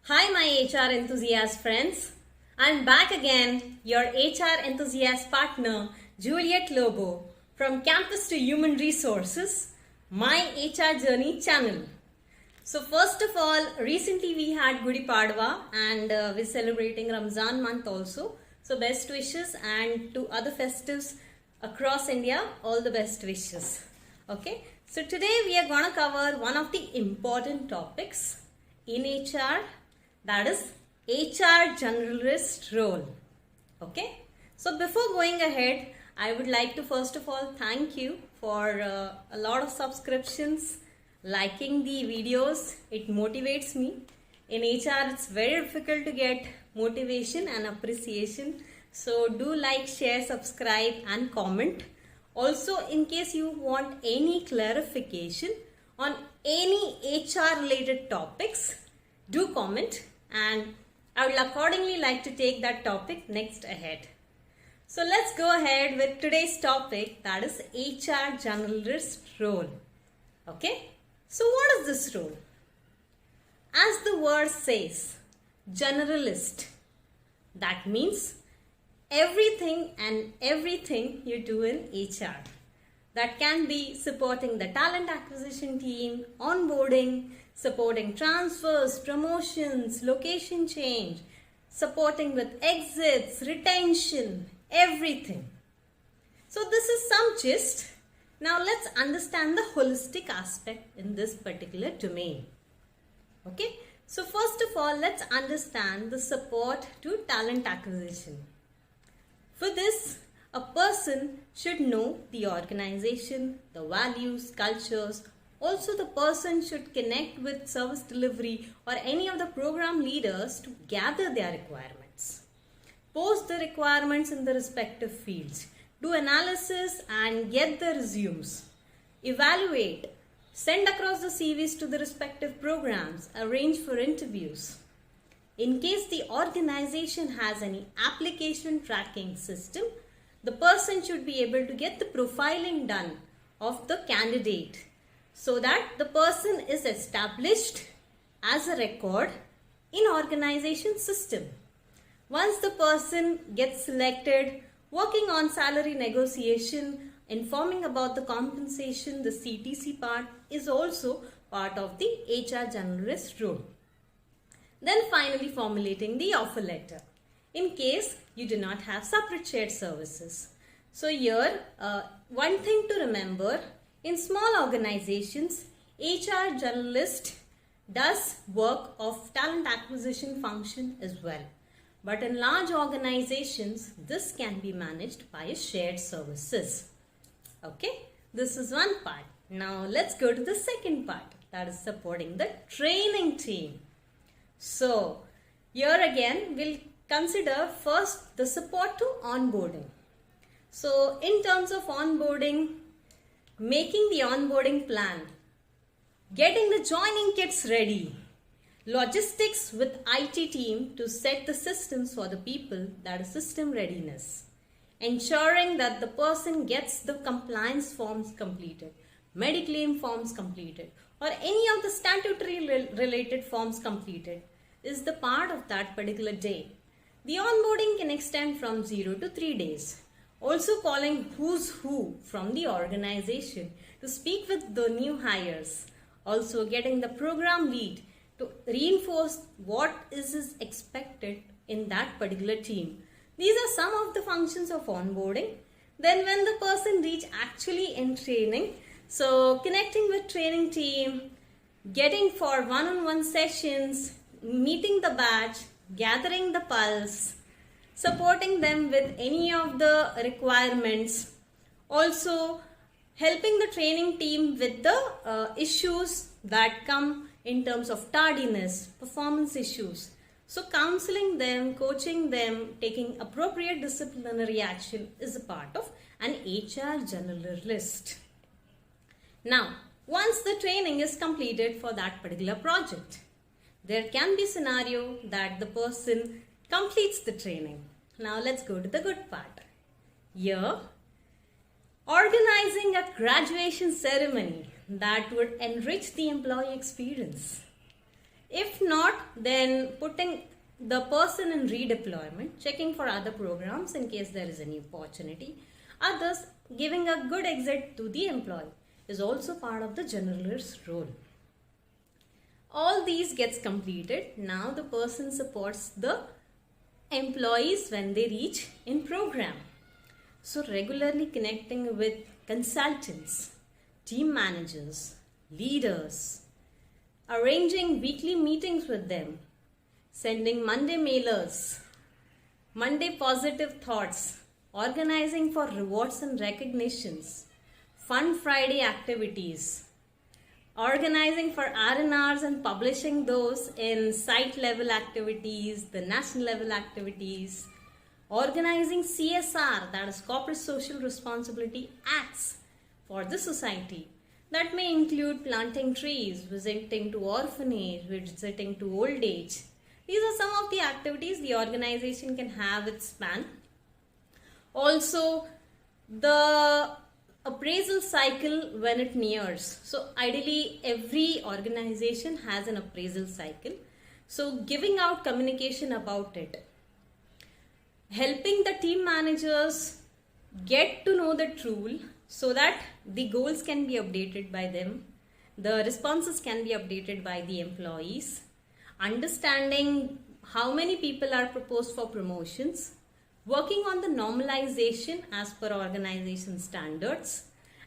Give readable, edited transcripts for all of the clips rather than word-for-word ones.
Hi, my HR enthusiast friends. I'm back again, your HR enthusiast partner, Juliet Lobo, from Campus to Human Resources, my HR Journey channel. So, first of all, recently we had Gudi Padwa and we're celebrating Ramzan month also. So, best wishes, and to other festives across India, all the best wishes. Okay, so today we are going to cover one of the important topics in HR, that is HR Generalist Role. Okay, so before going ahead, I would like to first of all thank you for a lot of subscriptions, liking the videos. It motivates me. In HR, it's very difficult to get motivation and appreciation. So do like, share, subscribe and comment. Also, in case you want any clarification on any HR related topics, do comment and I will accordingly like to take that topic next ahead. So let's go ahead with today's topic, that is HR Generalist Role. Okay, so what is this role? As the word says, generalist, that means everything you do in HR. That can be supporting the talent acquisition team, onboarding, supporting transfers, promotions, location change, supporting with exits, retention, everything. So this is some gist. Now let's understand the holistic aspect in this particular domain. Okay, so first of all, let's understand the support to talent acquisition. For this, a person should know the organization, the values, cultures. Also, the person should connect with service delivery or any of the program leaders to gather their requirements. Post the requirements in the respective fields. Do analysis and get the resumes. Evaluate. Send across the CVs to the respective programs. Arrange for interviews. In case the organization has any application tracking system, the person should be able to get the profiling done of the candidate so that the person is established as a record in organization system. Once the person gets selected, working on salary negotiation, informing about the compensation, the CTC part is also part of the HR Generalist role. Then finally formulating the offer letter in case you do not have separate shared services. So here one thing to remember, in small organizations, HR Generalist does work of talent acquisition function as well. But in large organizations, this can be managed by a shared services. Okay, this is one part. Now let's go to the second part, that is supporting the training team. So here again we'll consider first the support to onboarding. So in terms of onboarding, making the onboarding plan, getting the joining kits ready, logistics with IT team to set the systems for the people, that is system readiness, ensuring that the person gets the compliance forms completed, mediclaim forms completed or any of the statutory related forms completed is the part of that particular day. The onboarding can extend from 0 to 3 days. Also calling who's who from the organization to speak with the new hires. Also getting the program lead to reinforce what is expected in that particular team. These are some of the functions of onboarding. Then when the person reach actually in training, so connecting with training team, getting for one-on-one sessions, meeting the batch, gathering the pulse, supporting them with any of the requirements, also helping the training team with the issues that come in terms of tardiness, performance issues. So counseling them, coaching them, taking appropriate disciplinary action is a part of an HR generalist. Now, once the training is completed for that particular project, there can be scenario that the person completes the training. Now let's go to the good part. Here, organizing a graduation ceremony that would enrich the employee experience. If not, then putting the person in redeployment, checking for other programs in case there is any opportunity. Others, giving a good exit to the employee is also part of the generalist role. All these gets completed. Now the person supports the employees when they reach in program. So regularly connecting with consultants, team managers, leaders, arranging weekly meetings with them, sending Monday mailers, Monday positive thoughts, organizing for rewards and recognitions, Fun Friday activities, organizing for R&Rs and publishing those in site level activities, the national level activities, organizing CSR, that is corporate social responsibility acts for the society. That may include planting trees, visiting to orphanage, visiting to old age. These are some of the activities the organization can have its span. Also, the appraisal cycle when it nears. So ideally, every organization has an appraisal cycle. So giving out communication about it. Helping the team managers get to know the tool so that the goals can be updated by them, the responses can be updated by the employees, understanding how many people are proposed for promotions, working on the normalization as per organization standards,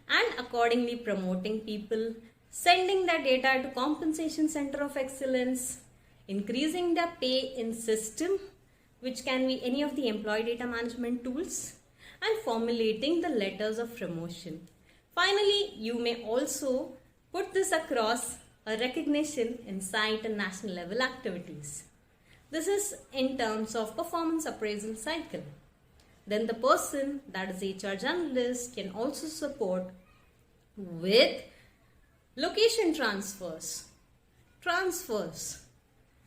and accordingly promoting people, sending the data to compensation center of excellence, increasing the pay in system, which can be any of the employee data management tools, and formulating the letters of promotion. Finally, you may also put this across a recognition in site and national level activities. This is in terms of performance appraisal cycle. Then the person, that is HR generalist, can also support with location transfers.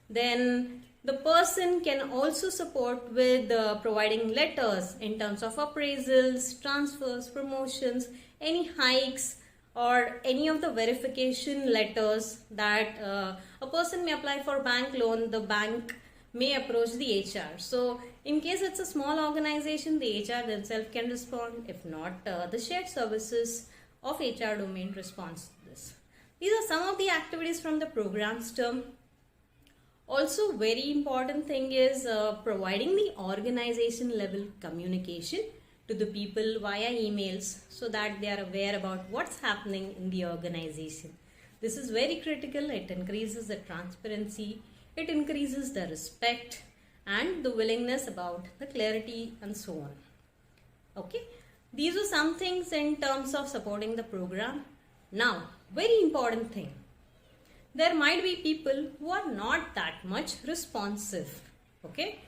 Then the person can also support with providing letters in terms of appraisals, transfers, promotions, any hikes, or any of the verification letters that a person may apply for bank loan. The bank may approach the HR. So in case it's a small organization, the HR themselves can respond. If not, the shared services of HR domain responds to this. These are some of the activities from the programs term. Also, very important thing is providing the organization level communication to the people via emails so that they are aware about what's happening in the organization. This is very critical. It increases the transparency, it increases the respect and the willingness about the clarity and so on. Okay, these are some things in terms of supporting the program. Now, very important thing. There might be people who are not that much responsive, okay,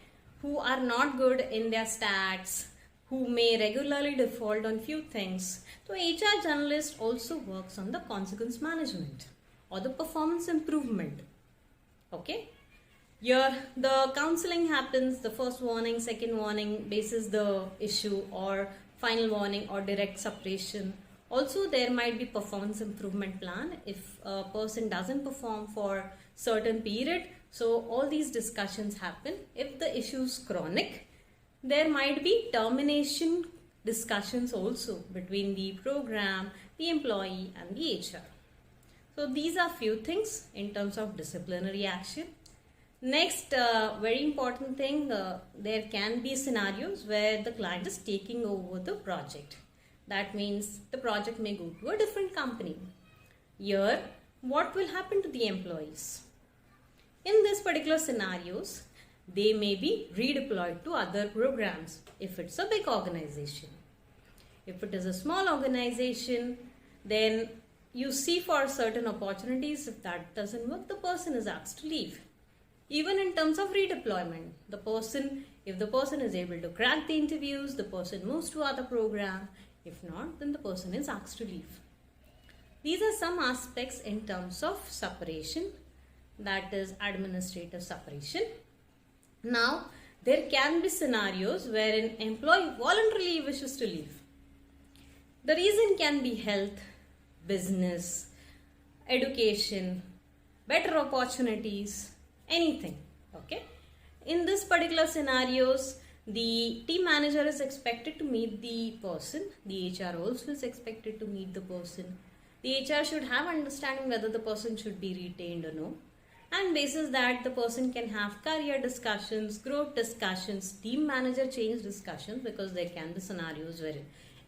who are not good in their stats, who may regularly default on few things. So HR generalist also works on the consequence management or the performance improvement. Okay, here the counseling happens, the first warning, second warning, basis the issue, or final warning or direct separation. Also, there might be performance improvement plan if a person doesn't perform for certain period. So all these discussions happen. If the issue is chronic, there might be termination discussions also between the program, the employee and the HR. So these are few things in terms of disciplinary action. Next, very important thing, there can be scenarios where the client is taking over the project. That means the project may go to a different company. Here, what will happen to the employees? In this particular scenarios, they may be redeployed to other programs if it's a big organization. If it is a small organization, then you see for certain opportunities. If that doesn't work, the person is asked to leave. Even in terms of redeployment, if the person is able to crack the interviews, the person moves to other program. If not, then the person is asked to leave. These are some aspects in terms of separation, that is administrative separation. Now, there can be scenarios where an employee voluntarily wishes to leave. The reason can be health, business, education, better opportunities, anything. Okay. In this particular scenarios, the team manager is expected to meet the person. The HR also is expected to meet the person. The HR should have understanding whether the person should be retained or no. And basis that the person can have career discussions, growth discussions, team manager change discussions, because there can be scenarios where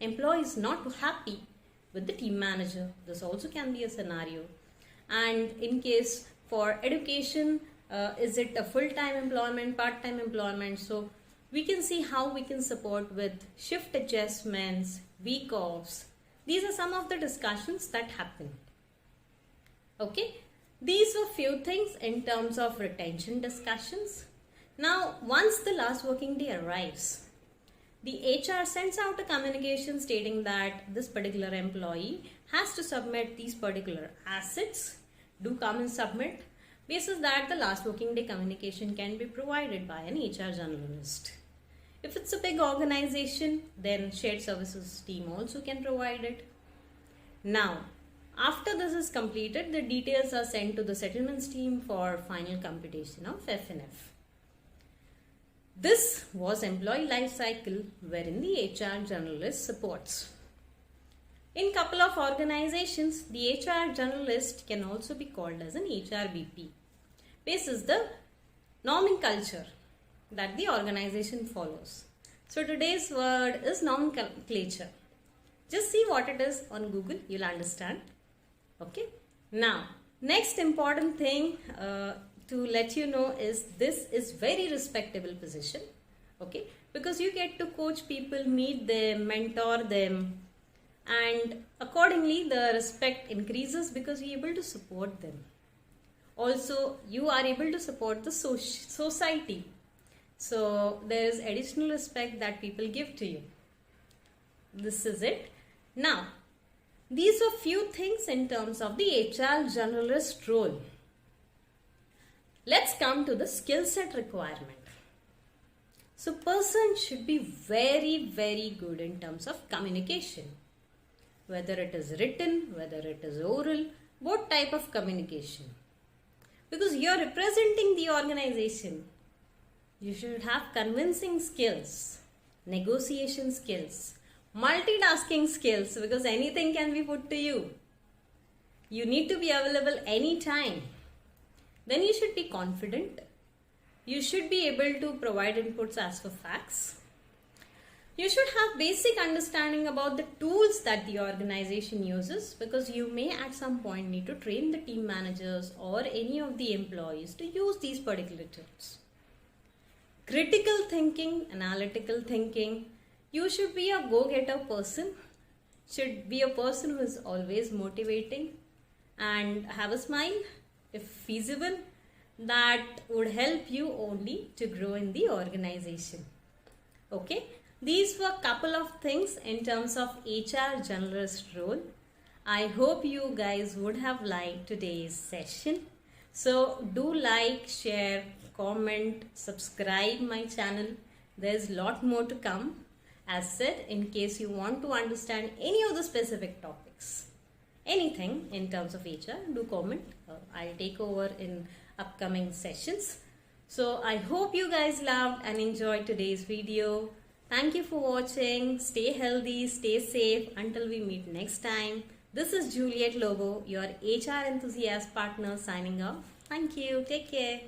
employee is not happy with the team manager. This also can be a scenario. And in case for education, is it a full-time employment, part-time employment? So we can see how we can support with shift adjustments, week offs. These are some of the discussions that happen. Okay. These were few things in terms of retention discussions. Now, once the last working day arrives, the HR sends out a communication stating that this particular employee has to submit these particular assets. Do come and submit. Basis that the last working day communication can be provided by an HR generalist. If it's a big organization, then shared services team also can provide it. Now, after this is completed, the details are sent to the settlements team for final computation of F&F. This was employee life cycle wherein the HR generalist supports. In couple of organizations, the HR generalist can also be called as an HRBP. This is the nomenclature that the organization follows. So today's word is nomenclature. Just see what it is on Google, you'll understand. Okay. Now, next important thing to let you know is this is very respectable position. Okay. Because you get to coach people, meet them, mentor them, and accordingly the respect increases because you're able to support them. Also, you are able to support the society. So there is additional respect that people give to you. This is it. Now, these are few things in terms of the HR generalist role. Let's come to the skill set requirement. So, person should be very, very good in terms of communication. Whether it is written, whether it is oral, both type of communication. Because you are representing the organization. You should have convincing skills, negotiation skills, multitasking skills, because anything can be put to you. You need to be available anytime. Then you should be confident. You should be able to provide inputs as for facts. You should have basic understanding about the tools that the organization uses, because you may at some point need to train the team managers or any of the employees to use these particular tools. Critical thinking, analytical thinking. You should be a go-getter person, should be a person who is always motivating and have a smile if feasible. That would help you only to grow in the organization. Okay, these were a couple of things in terms of HR generalist role. I hope you guys would have liked today's session. So do like, share, comment, subscribe my channel. There's a lot more to come. As said, in case you want to understand any of the specific topics, anything in terms of HR, do comment. I'll take over in upcoming sessions. So I hope you guys loved and enjoyed today's video. Thank you for watching. Stay healthy, stay safe until we meet next time. This is Juliet Lobo, your HR enthusiast partner, signing off. Thank you. Take care.